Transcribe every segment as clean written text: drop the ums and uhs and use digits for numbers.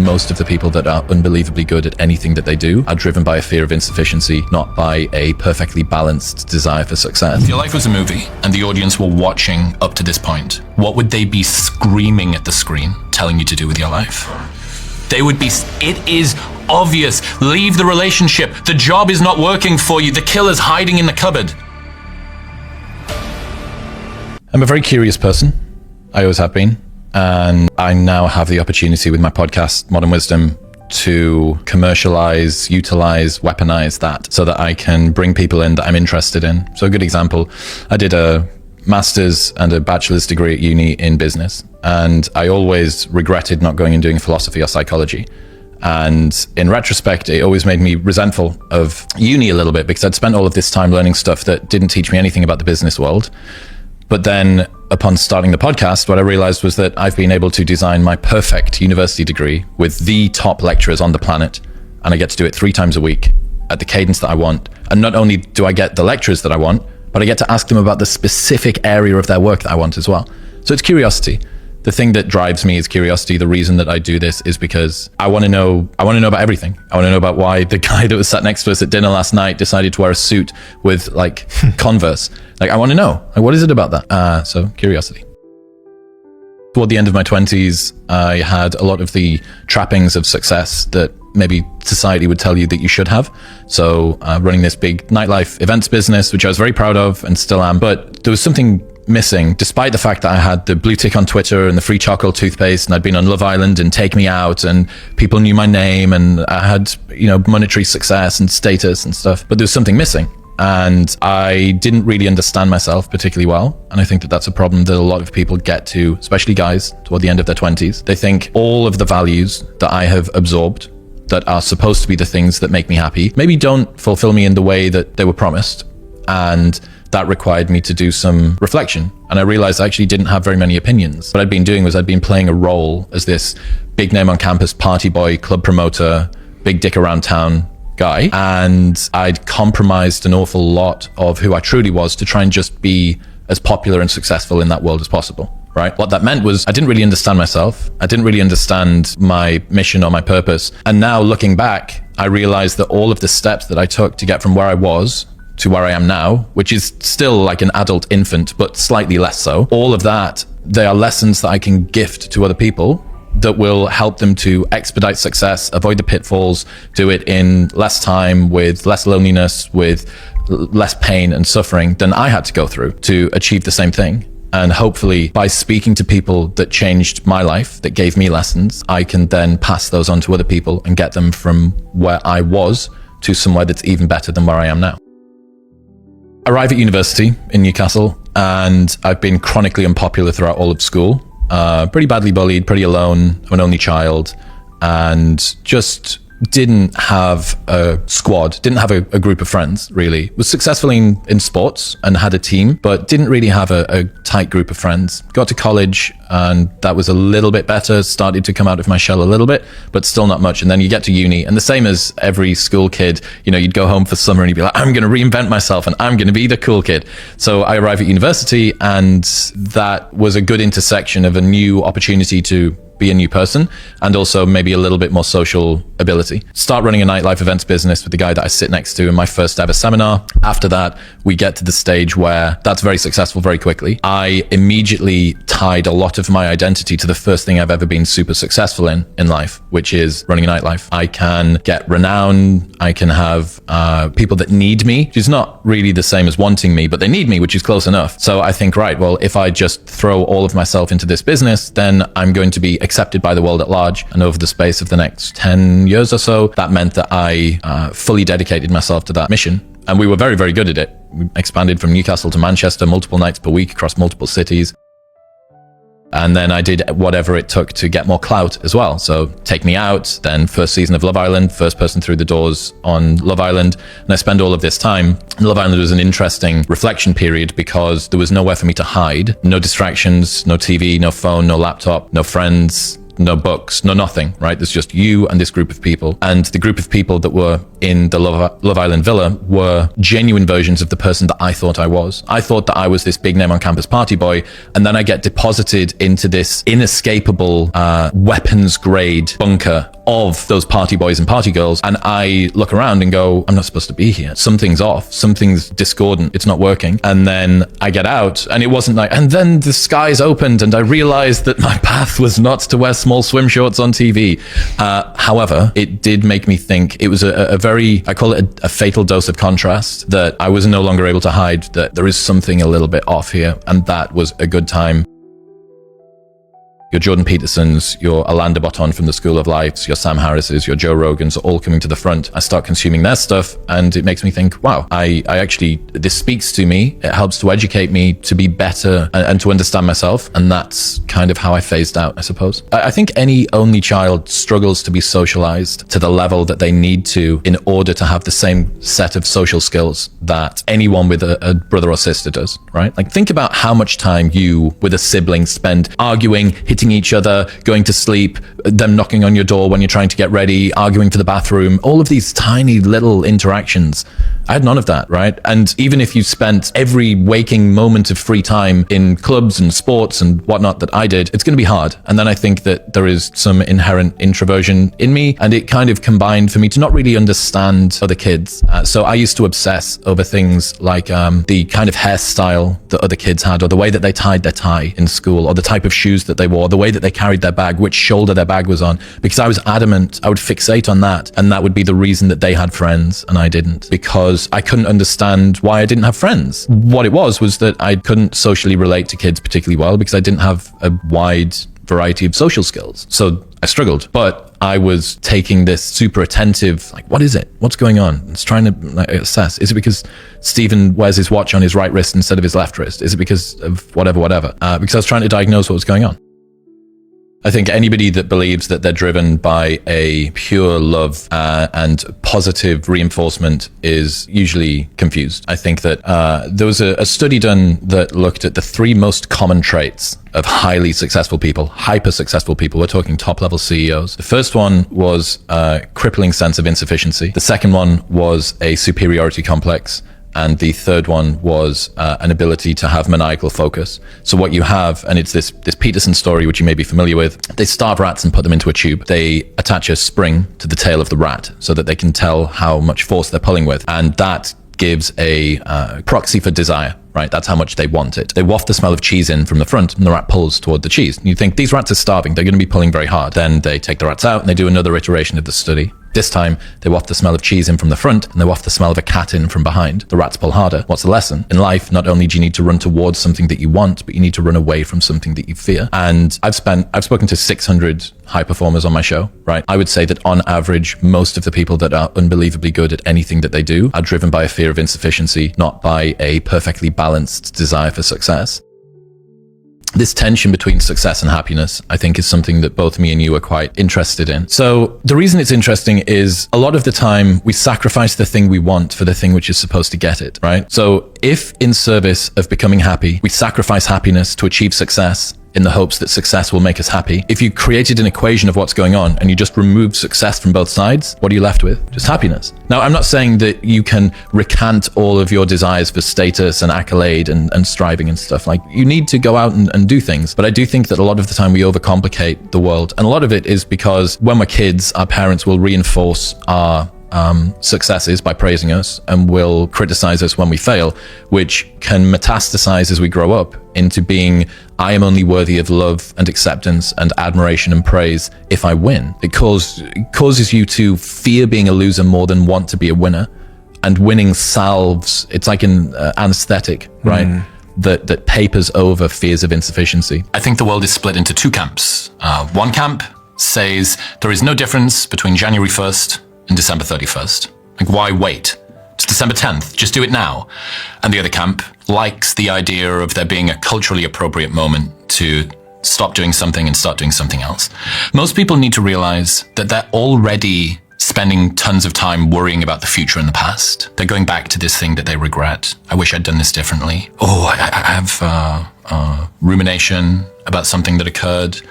most of the people that are unbelievably good at anything that they do are driven by a fear of insufficiency, not by a perfectly balanced desire for success. If your life was a movie and the audience were watching up to this point, what would they be screaming at the screen, telling you to do with your life? They would be, it is obvious, leave the relationship, the job is not working for you, the killer's hiding in the cupboard. I'm a very curious person. I always have been. And I now have the opportunity with my podcast, Modern Wisdom, to commercialize, utilize, weaponize that so that I can bring people in that I'm interested in. So a good example, I did a master's and a bachelor's degree at uni in business. And I always regretted not going and doing philosophy or psychology. And in retrospect, it always made me resentful of uni a little bit because I'd spent all of this time learning stuff that didn't teach me anything about the business world. But then upon starting the podcast, what I realized was that I've been able to design my perfect university degree with the top lecturers on the planet. And I get to do it 3 times a week at the cadence that I want. And not only do I get the lecturers that I want, but I get to ask them about the specific area of their work that I want as well. So it's curiosity. The thing that drives me is curiosity. The reason that I do this is because I want to know about everything. I want to know about why the guy that was sat next to us at dinner last night decided to wear a suit with like Converse. Like, I want to know, like, what is it about that? So curiosity. Toward the end of my 20s, I had a lot of the trappings of success that maybe society would tell you that you should have. So running this big nightlife events business, which I was very proud of and still am, but there was something missing, despite the fact that I had the blue tick on Twitter and the free charcoal toothpaste, and I'd been on Love Island and Take Me Out, and people knew my name, and I had, monetary success and status and stuff, but there was something missing. And I didn't really understand myself particularly well. And I think that that's a problem that a lot of people get to, especially guys toward the end of their 20s. They think all of the values that I have absorbed that are supposed to be the things that make me happy maybe don't fulfill me in the way that they were promised. And that required me to do some reflection. And I realized I actually didn't have very many opinions. What I'd been doing was I'd been playing a role as this big name on campus party boy, club promoter, big dick around town guy. And I'd compromised an awful lot of who I truly was to try and just be as popular and successful in that world as possible. Right? What that meant was I didn't really understand myself. I didn't really understand my mission or my purpose. And now looking back, I realized that all of the steps that I took to get from where I was to where I am now, which is still like an adult infant, but slightly less so. All of that, they are lessons that I can gift to other people that will help them to expedite success, avoid the pitfalls, do it in less time, with less loneliness, with less pain and suffering than I had to go through to achieve the same thing. And hopefully by speaking to people that changed my life, that gave me lessons, I can then pass those on to other people and get them from where I was to somewhere that's even better than where I am now. Arrive at university in Newcastle, and I've been chronically unpopular throughout all of school. Pretty badly bullied, pretty alone. I'm an only child, and just didn't have a squad, didn't have a group of friends, really. Was successful in sports and had a team, but didn't really have a tight group of friends. Got to college, and that was a little bit better, started to come out of my shell a little bit, but still not much. And then you get to uni, and the same as every school kid, you'd go home for summer and you'd be like, I'm going to reinvent myself and I'm going to be the cool kid. So I arrive at university, and that was a good intersection of a new opportunity to be a new person and also maybe a little bit more social ability. Start running a nightlife events business with the guy that I sit next to in my first ever seminar. After that, we get to the stage where that's very successful very quickly. I immediately tied a lot of my identity to the first thing I've ever been super successful in life, which is running a nightlife. I can get renown. I can have people that need me, which is not really the same as wanting me, but they need me, which is close enough. So I think, right, well, if I just throw all of myself into this business, then I'm going to be accepted by the world at large. And over the space of the next 10 years or so, that meant that I fully dedicated myself to that mission. And we were very, very good at it. We expanded from Newcastle to Manchester multiple nights per week across multiple cities. And then I did whatever it took to get more clout as well. So Take Me Out, then first season of Love Island, first person through the doors on Love Island. And I spent all of this time. Love Island was an interesting reflection period because there was nowhere for me to hide. No distractions, no TV, no phone, no laptop, no friends, no books, no nothing, right? There's just you and this group of people. And the group of people that were in the Love Island villa were genuine versions of the person that I thought I was. I thought that I was this big name on campus party boy, and then I get deposited into this inescapable weapons grade bunker of those party boys and party girls. And I look around and go, I'm not supposed to be here. Something's off. Something's discordant. It's not working. And then I get out, and it wasn't like, and then the skies opened and I realized that my path was not to wear small swim shorts on TV. However, it did make me think. It was a very, I call it a fatal dose of contrast, that I was no longer able to hide that there is something a little bit off here. And that was a good time. Your Jordan Petersons, your Alain de Botton from the School of Life, your Sam Harris's, your Joe Rogans are all coming to the front. I start consuming their stuff, and it makes me think, wow, I actually, this speaks to me. It helps to educate me to be better and to understand myself. And that's kind of how I phased out, I suppose. I think any only child struggles to be socialized to the level that they need to in order to have the same set of social skills that anyone with a brother or sister does, right? Like, think about how much time you with a sibling spend arguing, hitting each other, going to sleep, them knocking on your door when you're trying to get ready, arguing for the bathroom, all of these tiny little interactions. I had none of that, right? And even if you spent every waking moment of free time in clubs and sports and whatnot that I did, it's going to be hard. And then I think that there is some inherent introversion in me, and it kind of combined for me to not really understand other kids. So I used to obsess over things like the kind of hairstyle that other kids had, or the way that they tied their tie in school, or the type of shoes that they wore, the way that they carried their bag, which shoulder their bag was on, because I was adamant. I would fixate on that, and that would be the reason that they had friends and I didn't, because I couldn't understand why I didn't have friends. What it was that I couldn't socially relate to kids particularly well, because I didn't have a wide variety of social skills. So I struggled, but I was taking this super attentive, like, what is it? What's going on? It's trying to assess. Is it because Stephen wears his watch on his right wrist instead of his left wrist? Is it because of whatever? Because I was trying to diagnose what was going on. I think anybody that believes that they're driven by a pure love and positive reinforcement is usually confused. I think that there was a study done that looked at the 3 most common traits of highly successful people, hyper successful people. We're talking top level CEOs. The first one was a crippling sense of insufficiency. The second one was a superiority complex. And the third one was an ability to have maniacal focus. So what you have, and it's this Peterson story, which you may be familiar with, they starve rats and put them into a tube. They attach a spring to the tail of the rat so that they can tell how much force they're pulling with. And that gives a proxy for desire, right? That's how much they want it. They waft the smell of cheese in from the front, and the rat pulls toward the cheese. And you think, these rats are starving. They're going to be pulling very hard. Then they take the rats out and they do another iteration of the study. This time, they waft the smell of cheese in from the front, and they waft the smell of a cat in from behind. The rats pull harder. What's the lesson? In life, not only do you need to run towards something that you want, but you need to run away from something that you fear. And I've spoken to 600 high performers on my show, right? I would say that on average, most of the people that are unbelievably good at anything that they do are driven by a fear of insufficiency, not by a perfectly balanced desire for success. This tension between success and happiness, I think, is something that both me and you are quite interested in. So the reason it's interesting is a lot of the time we sacrifice the thing we want for the thing which is supposed to get it, right? So if in service of becoming happy, we sacrifice happiness to achieve success in the hopes that success will make us happy, if you created an equation of what's going on and you just remove success from both sides, what are you left with? Just happiness. Now, I'm not saying that you can recant all of your desires for status and accolade and striving and stuff. Like, you need to go out and do things. But I do think that a lot of the time we overcomplicate the world. And a lot of it is because when we're kids, our parents will reinforce our successes by praising us and will criticize us when we fail, which can metastasize as we grow up into being, I am only worthy of love and acceptance and admiration and praise if I win. It causes you to fear being a loser more than want to be a winner. And winning salves, it's like an anesthetic, right? That papers over fears of insufficiency. I think the world is split into 2 camps. One camp says there is no difference between January 1st and December 31st. Like, why wait? It's December 10th. Just do it now. And the other camp likes the idea of there being a culturally appropriate moment to stop doing something and start doing something else. Most people need to realize that they're already spending tons of time worrying about the future and the past. They're going back to this thing that they regret. I wish I'd done this differently. I have rumination about something that occurred.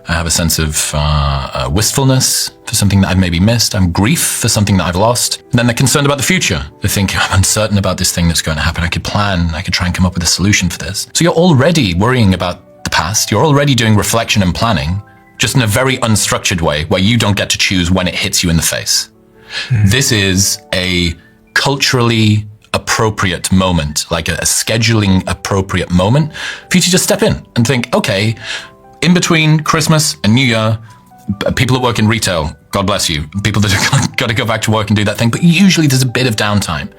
I have a sense of wistfulness for something that I've maybe missed. I'm grief for something that I've lost. And then they're concerned about the future. They think, I'm uncertain about this thing that's going to happen. I could plan. I could try and come up with a solution for this. So you're already worrying about the past. You're already doing reflection and planning just in a very unstructured way where you don't get to choose when it hits you in the face. This is a culturally appropriate moment, like a scheduling appropriate moment for you to just step in and think, okay, in between Christmas and New Year, people that work in retail, God bless you, people that have got to go back to work and do that thing, but usually there's a bit of downtime.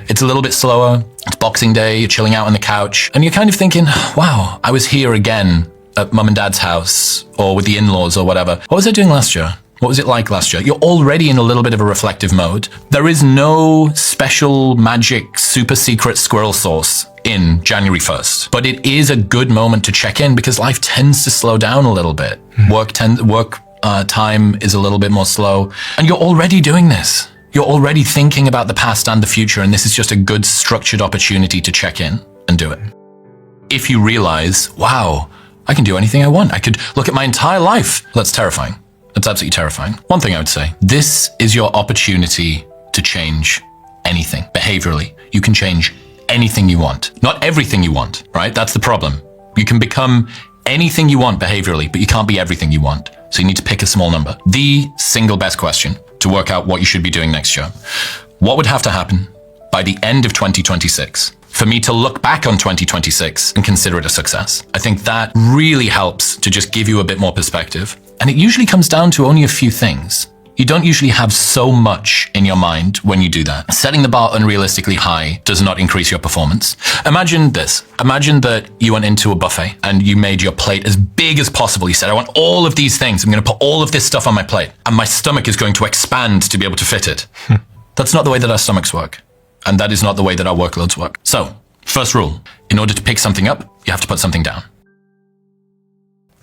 It's a little bit slower. It's Boxing Day, you're chilling out on the couch, and you're kind of thinking, wow, I was here again at mum and dad's house or with the in-laws or whatever. What was I doing last year? What was it like last year? You're already in a little bit of a reflective mode. There is no special magic super secret squirrel sauce in January 1st, but it is a good moment to check in because life tends to slow down a little bit. Work time is a little bit more slow, and you're already doing this. You're already thinking about the past and the future, and this is just a good structured opportunity to check in and do it. If you realize, wow, I can do anything I want. I could look at my entire life. That's terrifying. That's absolutely terrifying. One thing I would say, this is your opportunity to change anything behaviorally. You can change anything you want. Not everything you want, right? That's the problem. You can become anything you want behaviorally, but you can't be everything you want. So you need to pick a small number. The single best question to work out what you should be doing next year. What would have to happen by the end of 2026 for me to look back on 2026 and consider it a success? I think that really helps to just give you a bit more perspective. And it usually comes down to only a few things. You don't usually have so much in your mind when you do that. Setting the bar unrealistically high does not increase your performance. Imagine this. Imagine that you went into a buffet and you made your plate as big as possible. You said, I want all of these things. I'm going to put all of this stuff on my plate. And my stomach is going to expand to be able to fit it. That's not the way that our stomachs work. And that is not the way that our workloads work. So, first rule, in order to pick something up, you have to put something down.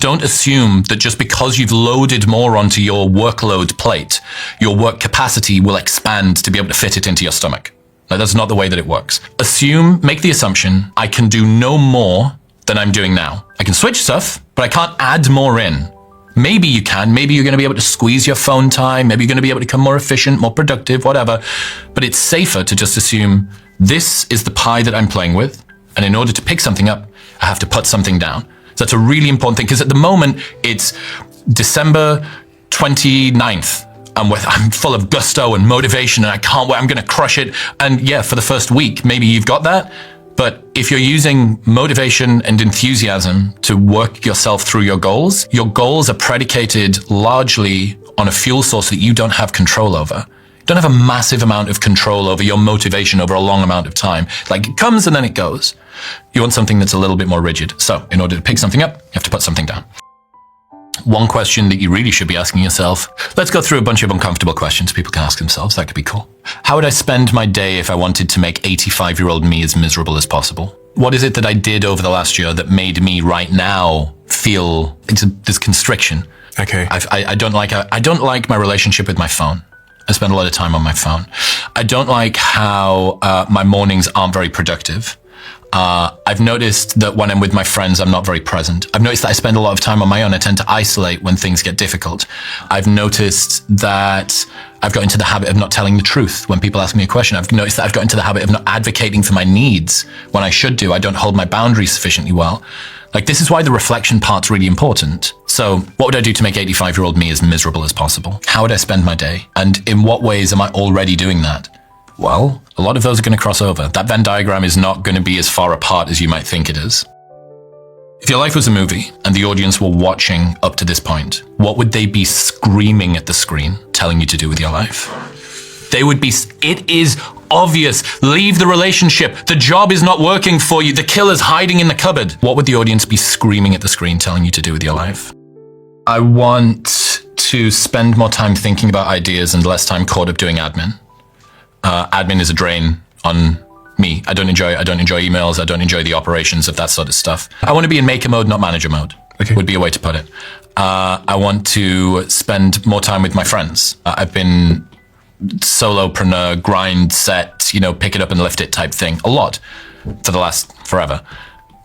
Don't assume that just because you've loaded more onto your workload plate, your work capacity will expand to be able to fit it into your stomach. Now, that's not the way that it works. Make the assumption, I can do no more than I'm doing now. I can switch stuff, but I can't add more in. Maybe you can. Maybe you're going to be able to squeeze your phone time. Maybe you're going to be able to become more efficient, more productive, whatever. But it's safer to just assume this is the pie that I'm playing with. And in order to pick something up, I have to put something down. So that's a really important thing because at the moment it's December 29th. I'm full of gusto and motivation and I can't wait. I'm going to crush it. And yeah, for the first week, maybe you've got that. But if you're using motivation and enthusiasm to work yourself through your goals are predicated largely on a fuel source that you don't have control over. You don't have a massive amount of control over your motivation over a long amount of time. Like it comes and then it goes. You want something that's a little bit more rigid. So in order to pick something up, you have to put something down. One question that you really should be asking yourself, let's go through a bunch of uncomfortable questions people can ask themselves. That could be cool. How would I spend my day if I wanted to make 85-year-old me as miserable as possible? What is it that I did over the last year that made me right now feel this constriction? Okay. I don't like my relationship with my phone. I spend a lot of time on my phone. I don't like how my mornings aren't very productive. I've noticed that when I'm with my friends, I'm not very present. I've noticed that I spend a lot of time on my own. I tend to isolate when things get difficult. I've noticed that I've got into the habit of not telling the truth when people ask me a question. I've noticed that I've got into the habit of not advocating for my needs when I should do. I don't hold my boundaries sufficiently well. Like, this is why the reflection part's really important. So what would I do to make 85-year-old me as miserable as possible? How would I spend my day? And in what ways am I already doing that? Well, a lot of those are going to cross over. That Venn diagram is not going to be as far apart as you might think it is. If your life was a movie and the audience were watching up to this point, what would they be screaming at the screen, telling you to do with your life? They would be, it is obvious, leave the relationship, the job is not working for you, the killer's hiding in the cupboard. What would the audience be screaming at the screen, telling you to do with your life? I want to spend more time thinking about ideas and less time caught up doing admin. Admin is a drain on me. I don't enjoy emails. I don't enjoy the operations of that sort of stuff. I want to be in maker mode, not manager mode. Okay. Would be a way to put it. I want to spend more time with my friends. I've been solopreneur, grind, set, pick it up and lift it type thing a lot for the last forever.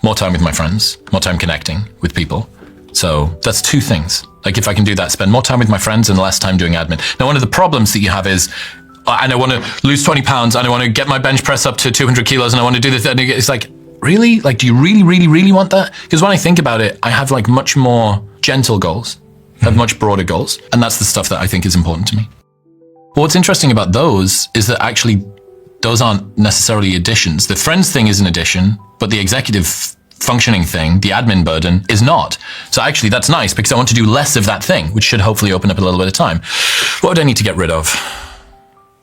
More time with my friends, more time connecting with people. So that's two things. Like if I can do that, spend more time with my friends and less time doing admin. Now, one of the problems that you have is, and I want to lose 20 pounds and I want to get my bench press up to 200 kilos and I want to do this. And it's like, really? Like, do you really, really, really want that? Because when I think about it, I have like much more gentle goals. I have much broader goals. And that's the stuff that I think is important to me. But what's interesting about those is that actually those aren't necessarily additions. The friends thing is an addition, but the executive functioning thing, the admin burden, is not. So actually that's nice because I want to do less of that thing, which should hopefully open up a little bit of time. What would I need to get rid of?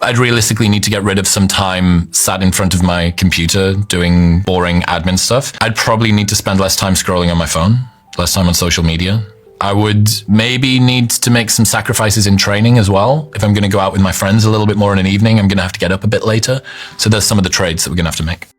I'd realistically need to get rid of some time sat in front of my computer doing boring admin stuff. I'd probably need to spend less time scrolling on my phone, less time on social media. I would maybe need to make some sacrifices in training as well. If I'm going to go out with my friends a little bit more in an evening, I'm going to have to get up a bit later. So there's some of the trades that we're going to have to make.